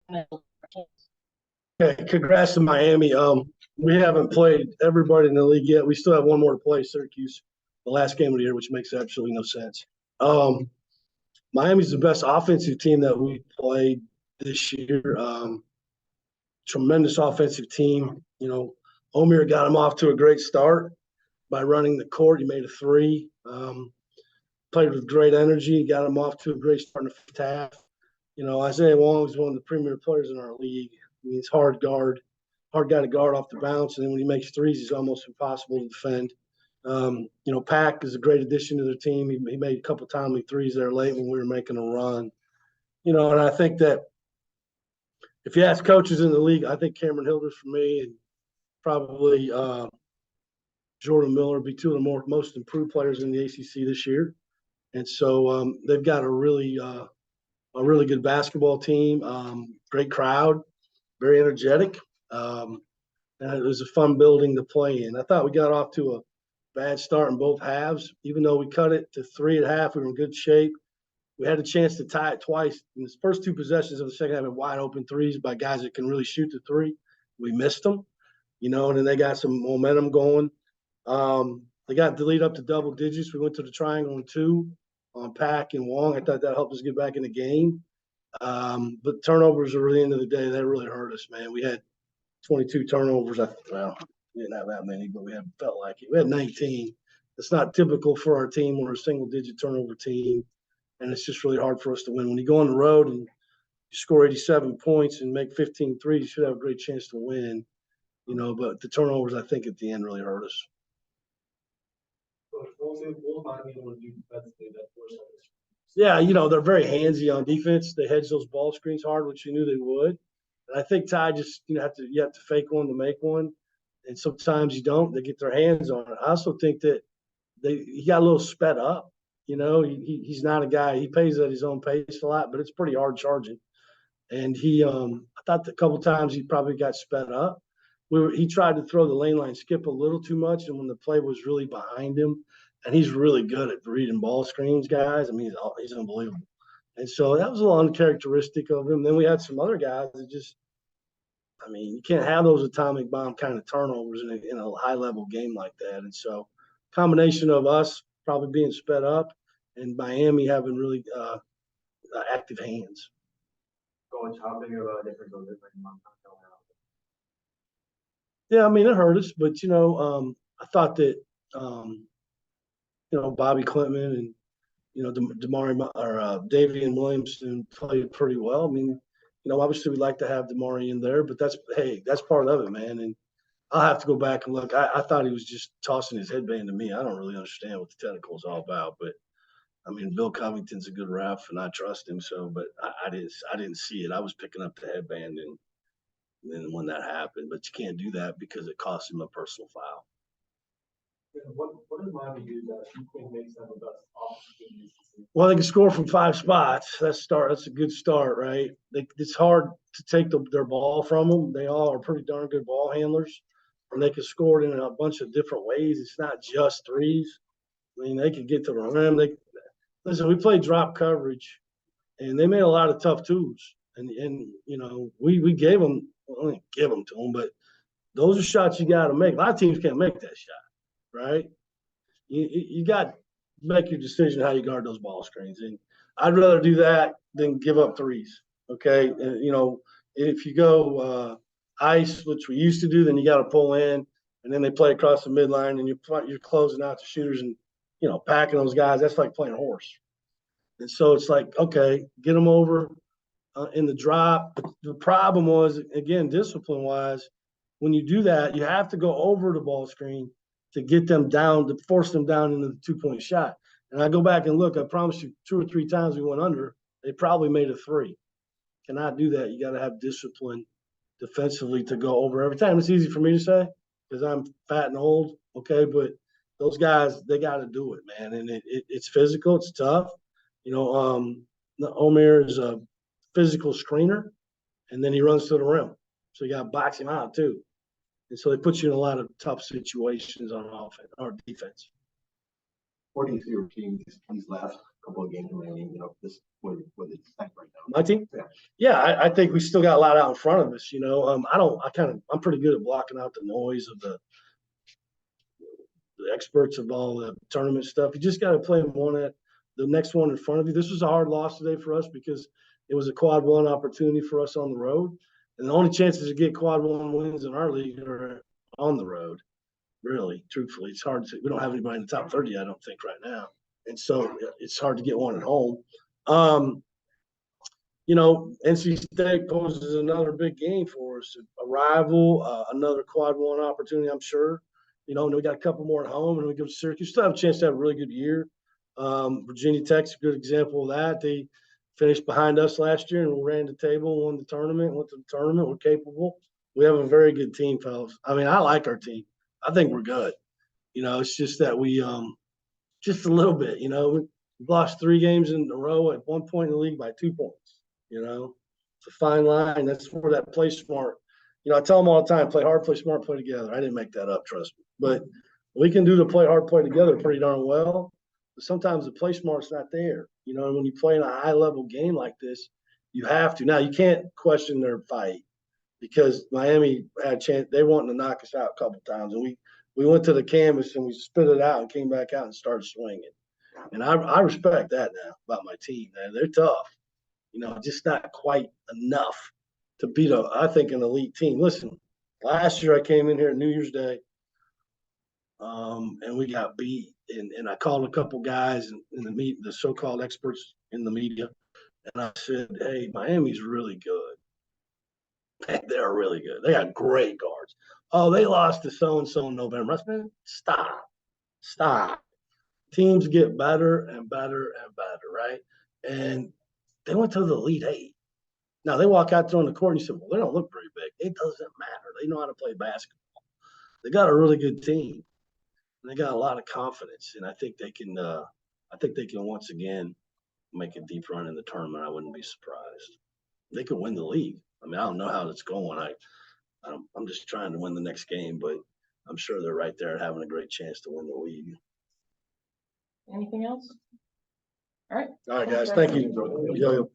Okay, congrats to Miami. We haven't played everybody in the league yet. We still have one more to play, Syracuse, the last game of the year, which makes absolutely no sense. Miami's the best offensive team that we played this year. Tremendous offensive team. Omer got him off to a great start by running the court. He made a three. Played with great energy. Got him off to a great start in the first half. Isaiah Wong is one of the premier players in our league. He's hard guy to guard off the bounce, and then when he makes threes, he's almost impossible to defend. Pack is a great addition to the team. He made a couple timely threes there late when we were making a run. And I think that if you ask coaches in the league, I think Cameron Hilders for me and probably Jordan Miller be two of the most improved players in the ACC this year. And so they've got a really good basketball team, great crowd, very energetic. And it was a fun building to play in. I thought we got off to a bad start in both halves. Even though we cut it to 3 1/2, we were in good shape. We had a chance to tie it twice. In the first two possessions of the second half, had wide open threes by guys that can really shoot the three. We missed them, and then they got some momentum going. They got the lead up to double digits. We went to the triangle on 2 on Pack and Wong. I thought that helped us get back in the game. But turnovers are the end of the day. That really hurt us, man. We had 22 turnovers. We didn't have that many, but felt like it. We had 19. It's not typical for our team. We're a single-digit turnover team, and it's just really hard for us to win. When you go on the road and you score 87 points and make 15 threes, you should have a great chance to win, but the turnovers, I think, at the end really hurt us. Yeah, they're very handsy on defense. They hedge those ball screens hard, which you knew they would. And I think Ty just you have to fake one to make one, and sometimes you don't. They get their hands on it. I also think that he got a little sped up. He's not a guy. He plays at his own pace a lot, but it's pretty hard charging. And I thought a couple times he probably got sped up. He tried to throw the lane line skip a little too much, and when the play was really behind him, and he's really good at reading ball screens, guys. I mean, he's unbelievable. And so that was a little uncharacteristic of him. Then we had some other guys that you can't have those atomic bomb kind of turnovers in a high-level game like that. And so combination of us probably being sped up and Miami having really active hands. Yeah, it hurt us, but I thought that Bobby Clinton and Damari or Davian Williamson played pretty well. Obviously we'd like to have Damari in there, but that's part of it, man. And I'll have to go back and look. I thought he was just tossing his headband to me. I don't really understand what the technical is all about, but Bill Covington's a good ref, and I trust him. So, but I didn't see it. I was picking up the headband, and then when that happened, but you can't do that because it costs him a personal foul. What does Miami do that you think makes them the best opportunities? Well, they can score from 5 spots. That's a good start, right? It's hard to take their ball from them. They all are pretty darn good ball handlers, and they can score it in a bunch of different ways. It's not just threes. They can get to the rim. Listen, we played drop coverage, and they made a lot of tough twos. And we gave them – well, I didn't give them to them, but those are shots you got to make. A lot of teams can't make that shot, right? You got to make your decision how you guard those ball screens. And I'd rather do that than give up threes, okay? And, if you go ice, which we used to do, then you got to pull in, and then they play across the midline, and you're closing out the shooters and, packing those guys. That's like playing horse. And so it's like, okay, get them over in the drop. But the problem was, again, discipline-wise, when you do that, you have to go over the ball screen to get them down, to force them down into the 2-point shot. And I go back and look, I promise you 2 or 3 times we went under, they probably made a 3. Cannot do that. You got to have discipline defensively to go over every time. It's easy for me to say because I'm fat and old, okay, but those guys, they got to do it, man. And it's physical. It's tough. Omer is a physical screener, and then he runs to the rim. So you got to box him out too. And so they put you in a lot of tough situations on offense or defense. Where do you see your team these last couple of games remaining, you know, this what it's like right now. My team? Yeah. Yeah, I think we still got a lot out in front of us, you know. I'm pretty good at blocking out the noise of the experts of all the tournament stuff. You just got to play the next one in front of you. This was a hard loss today for us because it was a quad one opportunity for us on the road. And the only chances to get quad one wins in our league are on the road. Really, truthfully, it's hard to. We don't have anybody in the top 30, I don't think, right now, and so it's hard to get one at home. You know, NC State poses another big game for us. A rival, another quad one opportunity, I'm sure. You know, and we got a couple more at home, and we go to Syracuse. Still have a chance to have a really good year. Virginia Tech's a good example of that. They finished behind us last year and ran the table, won the tournament, went to the tournament. We're capable. We have a very good team, fellas. I mean, I like our team. I think we're good. You know, it's just that we just a little bit, you know, we lost 3 games in a row at one point in the league by 2 points. You know, it's a fine line. That's where that play smart. You know, I tell them all the time, play hard, play smart, play together. I didn't make that up, trust me. But we can do the play hard, play together pretty darn well. But sometimes the play smart's not there. You know, and when you play in a high level game like this, you have to. Now you can't question their fight because Miami had a chance. They wanted to knock us out a couple times, and we went to the canvas and we spit it out and came back out and started swinging. And I respect that now about my team, man. They're tough. You know, just not quite enough to beat I think, an elite team. Listen, last year I came in here at New Year's Day, and we got beat. And I called a couple guys in the so-called experts in the media, and I said, "Hey, Miami's really good. They're really good. They got great guards. Oh, they lost to so-and-so in November." I said, stop. Teams get better and better and better, right? And they went to the Elite Eight. Now, they walk out there on the court and you say, well, they don't look very big. It doesn't matter. They know how to play basketball. They got a really good team. And they got a lot of confidence. And I think they can once again make a deep run in the tournament. I wouldn't be surprised. They could win the league. I mean, I don't know how it's going. I'm just trying to win the next game, but I'm sure they're right there having a great chance to win the league. Anything else? All right. All right, guys. Thank you. Yo-yo.